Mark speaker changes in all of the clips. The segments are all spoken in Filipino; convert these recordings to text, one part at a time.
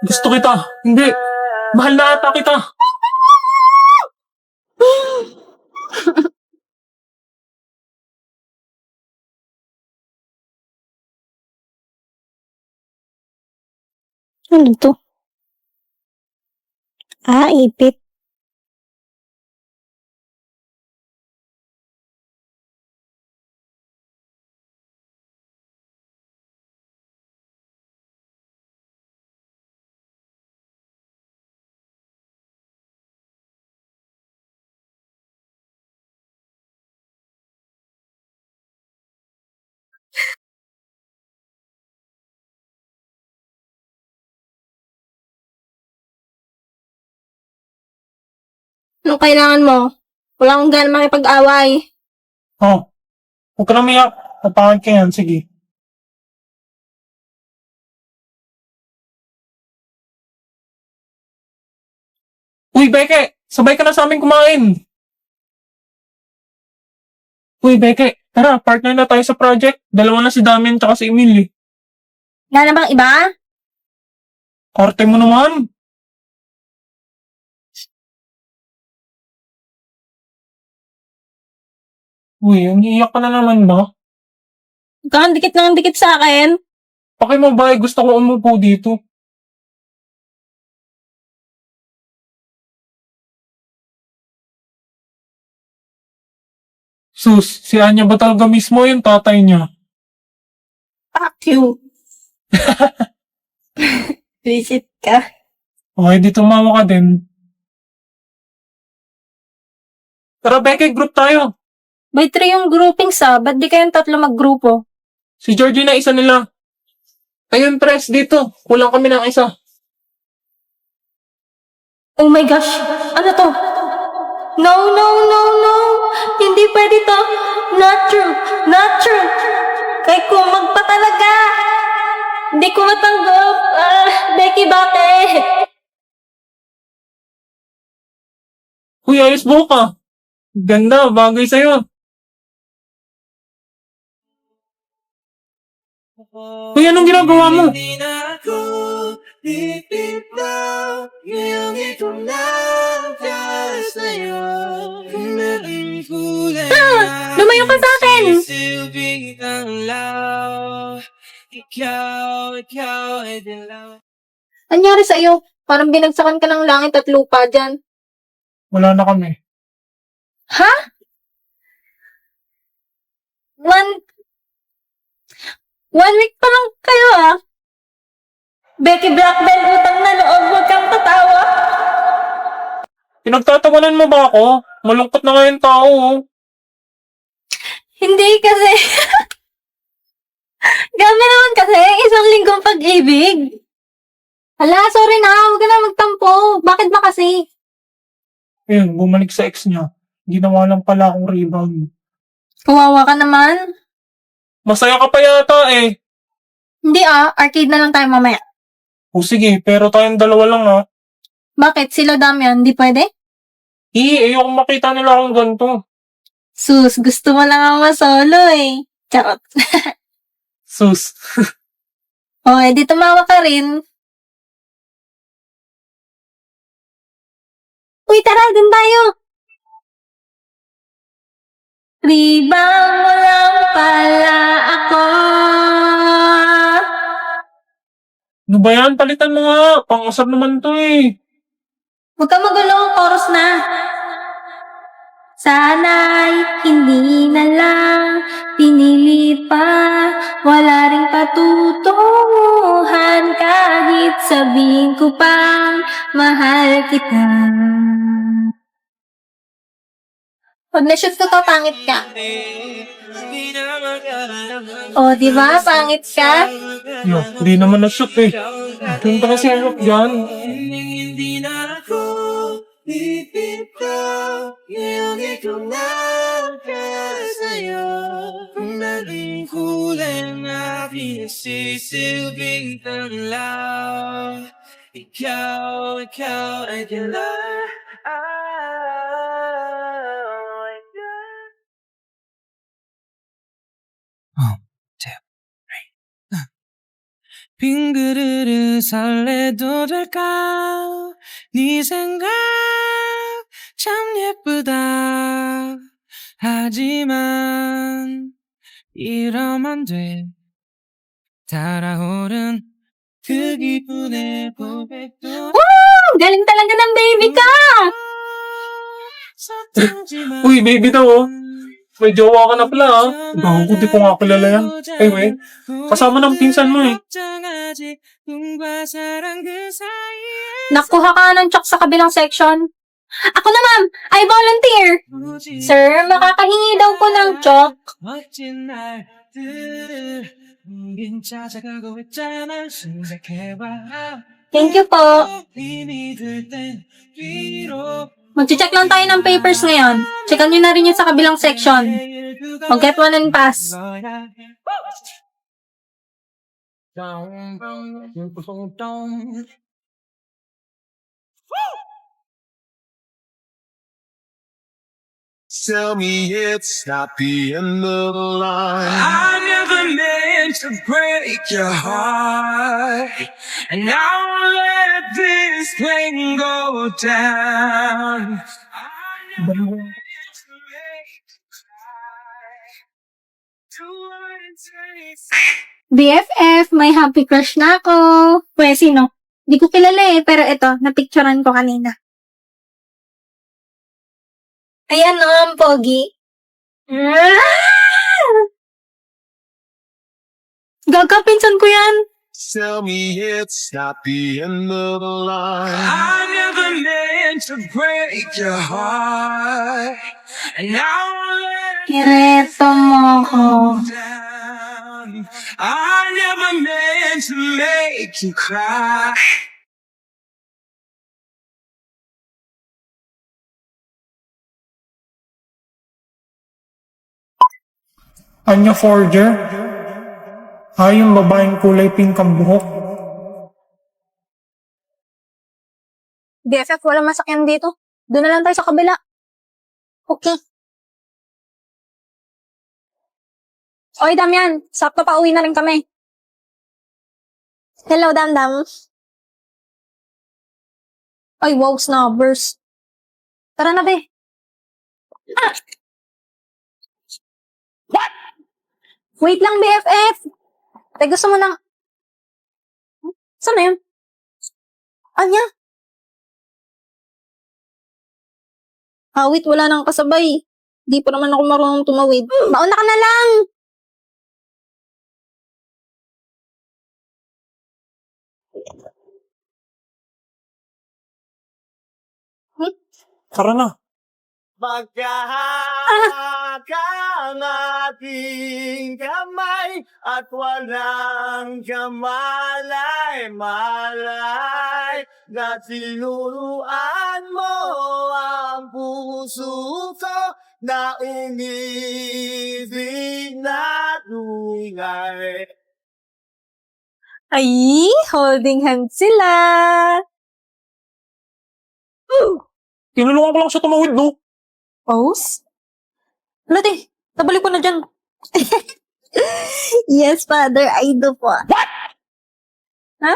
Speaker 1: Gusto kita. Hindi. Mahal na ata kita.
Speaker 2: Ano to? Ipit. Anong kailangan mo? Wala akong gana makipag-away.
Speaker 1: Oh, huwag ka na umiyak. Napangit ka yan. Sige. Uy, Beke! Sabay ka na sa amin kumain. Uy, Beke! Tara, partner na tayo sa project. Dalawa na si Damian tsaka si Emil.
Speaker 2: Wala na bang iba?
Speaker 1: Arte mo naman. Uy, umiiyak ka na naman ba?
Speaker 2: Kang dikit ng dikit sa akin.
Speaker 1: Paki mo ba? Gusto ko umupo dito. Sus, si Anya ba talaga mismo yung tatay niya?
Speaker 2: Fuck you. Visit ka.
Speaker 1: Okay, di tumawa ka din. Tara, Beke, group tayo.
Speaker 2: By 3 yung grouping ba't di kayong tatlo maggrupo?
Speaker 1: Si Georgie na isa nila. Ayun, Tres, dito. Kulang kami ng isa.
Speaker 2: Oh my gosh! Ano to? No, no, no, no! Hindi pwede to! Not true! Not true! Kay kumag pa talaga! Hindi ko matanggap! Becky, bakit?
Speaker 1: Uy, ayos buhok ka. Ganda, bagay sa'yo. Uy, anong ginagawa mo?
Speaker 3: Hindi na ako bibitaw ngayong ikaw na sa'yo. Naging kulay na
Speaker 2: Lumayo ka sa akin!
Speaker 3: silbing tanglaw. Ikaw ay dilaw.
Speaker 2: Anyari sa'yo? Parang binagsakan ka ng langit at lupa dyan.
Speaker 1: Wala na kami.
Speaker 2: Ha? One week pa lang kayo Becky Blackbell, utang na loob, huwag kang tatawa.
Speaker 1: Pinagtatawanan mo ba ako? Malungkot na ngayon tao. Oh.
Speaker 2: Hindi kasi. Grabe naman kasi, isang linggong pag-ibig. Hala, sorry na, huwag ka na magtampo. Bakit ba kasi?
Speaker 1: Ayun, bumalik sa ex niya. Ginawa lang pala akong rebound.
Speaker 2: Kawawa ka naman.
Speaker 1: Masaya ka pa yata eh.
Speaker 2: Hindi arcade na lang tayo mamaya.
Speaker 1: O sige, pero tayong dalawa lang ha.
Speaker 2: Bakit? Sila Damian, hindi pwede?
Speaker 1: Ayokong makita nila akong ganito.
Speaker 2: Sus, gusto mo lang ako masolo eh. Charot.
Speaker 1: Sus.
Speaker 2: Edi tumawa ka rin. Uy, tara, dun tayo. Ribang mo lang pala ako.
Speaker 1: Ano ba yan? Palitan mo nga. Pang-asar naman to eh.
Speaker 2: Huwag ka magulo, chorus na. Sana'y hindi na lang pinili pa, wala ring patutunguhan kahit sabihin ko pang mahal kita. Pag na-shoot ko to, pangit ka. Di ba? Pangit ka?
Speaker 1: Yo, hindi naman na-shoot eh. Ganda kasi ang look dyan.
Speaker 3: Hindi na ako bibitaw ngayong ikaw na sa'yo. Naging kulay na pinagsisilbing tanglaw. Ikaw ay dilaw. 빈 그릇을 설레도 될까 네 생각 참 예쁘다 하지만 이러면 안 돼 달아오른 그 기분에 고백도
Speaker 2: Ang galing talaga ng baby ka!
Speaker 1: Uy, baby daw oh. May jowa ka na pala ah. Gago, di ko nga kilala yan. Anyway, kasama ng pinsan mo eh.
Speaker 2: Nakuha ka ng chok sa kabilang section. Ako na ma'am, I volunteer. Sir, makakahingi daw po ng chok.
Speaker 3: 멋진 날들을 빈 찾아가고 있잖아 생각해봐
Speaker 2: Thank you po.
Speaker 3: 힘이 들땐 비록
Speaker 2: Mag-check lang tayo ng papers ngayon. Checkan nyo na rin yun sa kabilang section. Mag-get one and pass.
Speaker 4: Tell me it's not the end of the line.
Speaker 3: I never meant to break your heart, and I won't let this plane go down. I never meant to make you cry. Do what it takes.
Speaker 2: BFF, may happy crush na ako. Pwede sino? Di ko kilala eh, pero ito, napicturean ko kanina. Ayan no, ang pogi. Gaga, pinsan ko yan.
Speaker 4: Tell me it's not the end of the line.
Speaker 3: I never meant to break your heart, and I won't let it
Speaker 2: Kireto mo ko.
Speaker 3: down. I never meant to make you cry.
Speaker 1: Anya Forger? Yung babaeng kulay pink ang buhok.
Speaker 2: BFF, walang masakyan dito. Doon na lang tayo sa kabila. Okay. Oy, Damian. Sakto pa uwi na rin kami. Hello, Damdam. Ay, wow, snubbers. Tara na, be. Ah! What? Wait lang, BFF. Te, gusto mo ng... Saan na yun? Anya? Awit, wala nang kasabay. Di pa naman ako marunong tumawid. Mauna ka na lang!
Speaker 1: Tara na.
Speaker 4: Magkahakang ating kamay at walang kamalay-malay na tinuruan mo ang puso ko na umibig na tunay.
Speaker 2: Ay, holding hands sila.
Speaker 1: Tinulungan ko lang siya tumawid, no?
Speaker 2: Pose? Wala, te. Nabalik ko na dyan. Yes, father. I do po. What? Ha?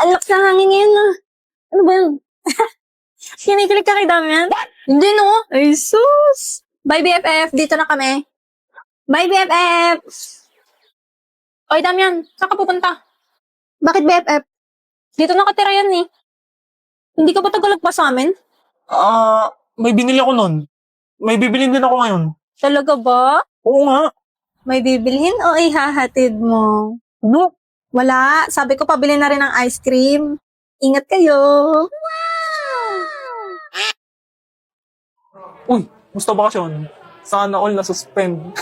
Speaker 2: Alak sa hangin ngayon, ah. Ano ba yun? Kinikilig ka kay Damian? Hindi, no? Ay, sus. Bye, BFF. Dito na kami. Bye, BFF. Oy, Damian. Saan ka pupunta? Bakit, BFF? Dito nakatira yan, eh. Hindi ka ba tagalagpas sa amin?
Speaker 1: May binili ako nun. May bibilin din ako ngayon.
Speaker 2: Talaga ba?
Speaker 1: Oo nga.
Speaker 2: May bibilhin o ihahatid mo?
Speaker 1: Ano?
Speaker 2: Wala. Sabi ko, pabili na rin ng ice cream. Ingat kayo.
Speaker 1: Uy, musta bakasyon? Sana all na-suspend.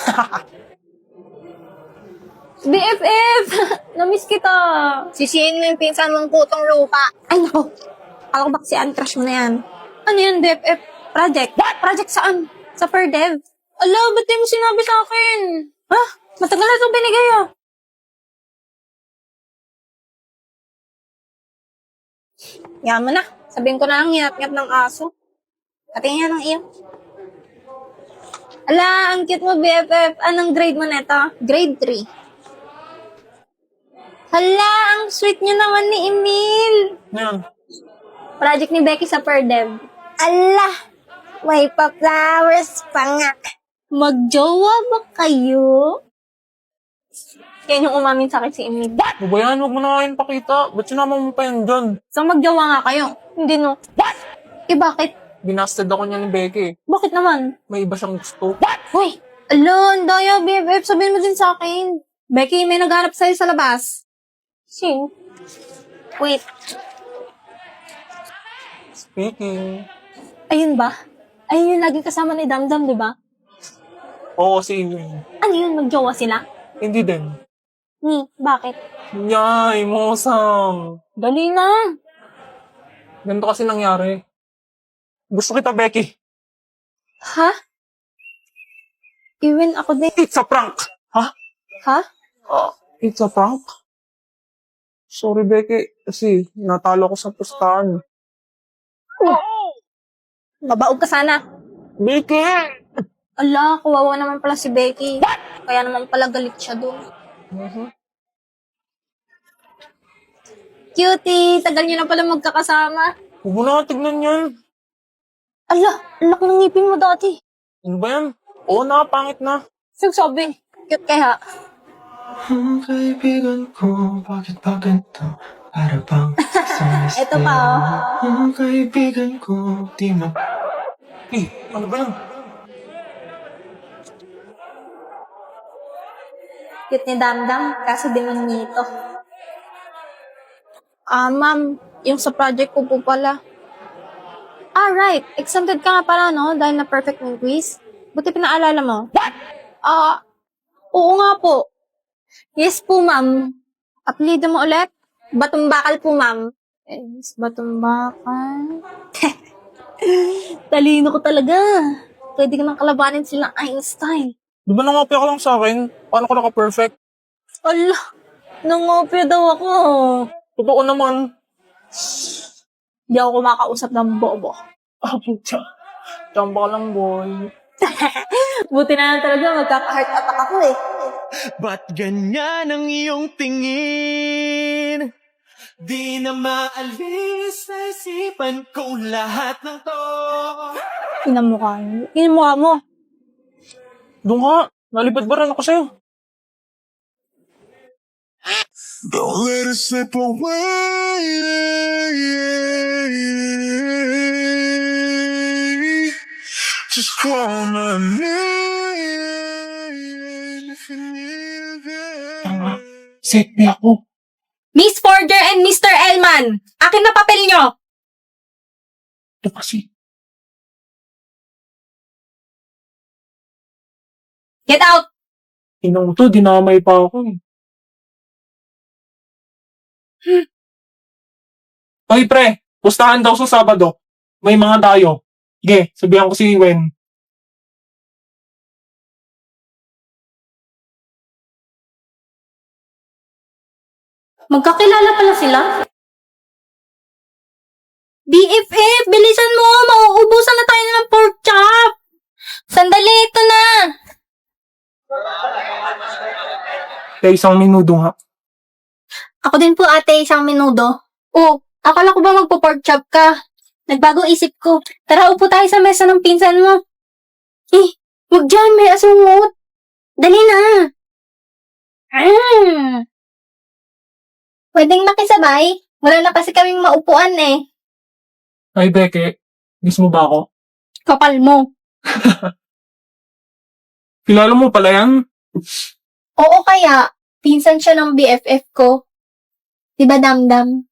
Speaker 2: BFF! Namiss kita. Sisihin mo yung pinsan mong putong lupa. Ay, nako. Ako ba si crush mo na yan? Ano yun, BFF? Project? What? Project saan? Sa PerDev? Ala, ba't di mo sinabi sa akin? Ha? Matagal na itong binigay, ah. Yaman na. Sabihin ko na lang, ngiyat-ngiyat ng aso. Patingin ng iyo. Ala, ang cute mo, BFF. Anong grade mo neto? Grade 3. Ang sweet niyo naman ni Emil.
Speaker 1: Yan.
Speaker 2: Project ni Becky sa Perdev. Allah! May pa-flowers pa nga. Magjowa ba kayo? Yan yung umamin sa akin si Emil.
Speaker 1: Ano ba yan? Huwag mo na kain pakita. Ba't sinama mo pa yan dyan?
Speaker 2: So magjowa nga kayo? Hindi no. Eh bakit?
Speaker 1: Binasted ako niya ni Becky.
Speaker 2: Bakit naman?
Speaker 1: May iba siyang gusto.
Speaker 2: Hoy! Ala, ang daya, BFF. Sabihin mo din sa akin. Becky, may naghanap sa'yo sa labas. Sino? Wait.
Speaker 1: Speaking.
Speaker 2: Ayun ba? Ayun yung lagi kasama ni Damdam, di ba?
Speaker 1: Oo, si Iwin.
Speaker 2: Ano yun? Magjowa sila?
Speaker 1: Hindi din.
Speaker 2: Bakit?
Speaker 1: Yay, mosang.
Speaker 2: Dali na.
Speaker 1: Ganito kasi nangyari. Gusto kita, Becky.
Speaker 2: Ha? Even ako din.
Speaker 1: It's a prank. Ha?
Speaker 2: Ha?
Speaker 1: It's a prank? Sorry, Becky. Kasi natalo ko sa pustahan.
Speaker 2: Mabaog ka sana.
Speaker 1: Becky!
Speaker 2: Ala, kawawa naman pala si Becky. Kaya naman pala galit siya doon. Cutie, tagal niyo na pala magkakasama.
Speaker 1: Huwag mo na tignan yan.
Speaker 2: Ala, ang laki ng ngipin mo dati.
Speaker 1: Ano ba yan? Oo na, pangit na.
Speaker 2: Sabi, cute kaya.
Speaker 3: Ang kaibigan ko, bakit ba ganito? Para bang
Speaker 2: Ito pa, oh.
Speaker 3: Ang kaibigan ko, di mo
Speaker 1: Ano ba yan?
Speaker 2: Cute ni Damdam, kaso demonito. Ma'am, yung sa project ko po pala. Right. Exempted ka nga pala, no? Dahil na perfect yung quiz. Buti pinaalala mo. Oo nga po. Yes po, ma'am. Apelido mo ulit? Batumbakal po, ma'am. Yes, Batumbakal. Talino ko talaga. Pwede ka nang kalabanin silang Einstein.
Speaker 1: Di ba nangopya ka lang sa akin? Paano ka naka-perfect?
Speaker 2: Ala, nangopya daw ako.
Speaker 1: Totoo naman.
Speaker 2: Di ako kumakausap ng bobo.
Speaker 1: Pucha. Chamba ka lang, boy.
Speaker 2: Buti na lang talaga, magkaka-heart attack ako eh.
Speaker 3: Ba't ganyan ang iyong tingin? Di na maalis sa isipan ko lahat ng to.
Speaker 2: Inamukha mo. Inamukha mo.
Speaker 1: Doon ka. Nalipad ba rin ako sa'yo?
Speaker 4: Don't let it slip away. Just wanna live if you need
Speaker 1: Tanga.
Speaker 4: it.
Speaker 1: Set me ako.
Speaker 2: Miss Forger and Mr. Elman! Akin na papel nyo!
Speaker 1: Ito kasi.
Speaker 2: Get out!
Speaker 1: Inong to, dinamay pa ako eh. Hoy pre, pustahan daw sa Sabado. May mga tayo. Sige, sabihan ko si Wen.
Speaker 2: Magkakilala pala sila? BFF, bilisan mo! Mauubusan na tayo ng pork chop! Sandali, ito na!
Speaker 1: Kaya isang minuto nga.
Speaker 2: Ako din po ate, isang minuto. Oh, akala ko ba magpo-pork chop ka? Nagbago isip ko. Tara, upo tayo sa mesa ng pinsan mo. Wag dyan, may asungot. Dali na. Pwedeng makisabay? Wala na kasi kaming maupuan eh.
Speaker 1: Ay Beke, miss mo ba ako?
Speaker 2: Kapal mo.
Speaker 1: Kilala mo pala yan?
Speaker 2: Oo kaya, pinsan siya ng BFF ko. Diba, Damdam?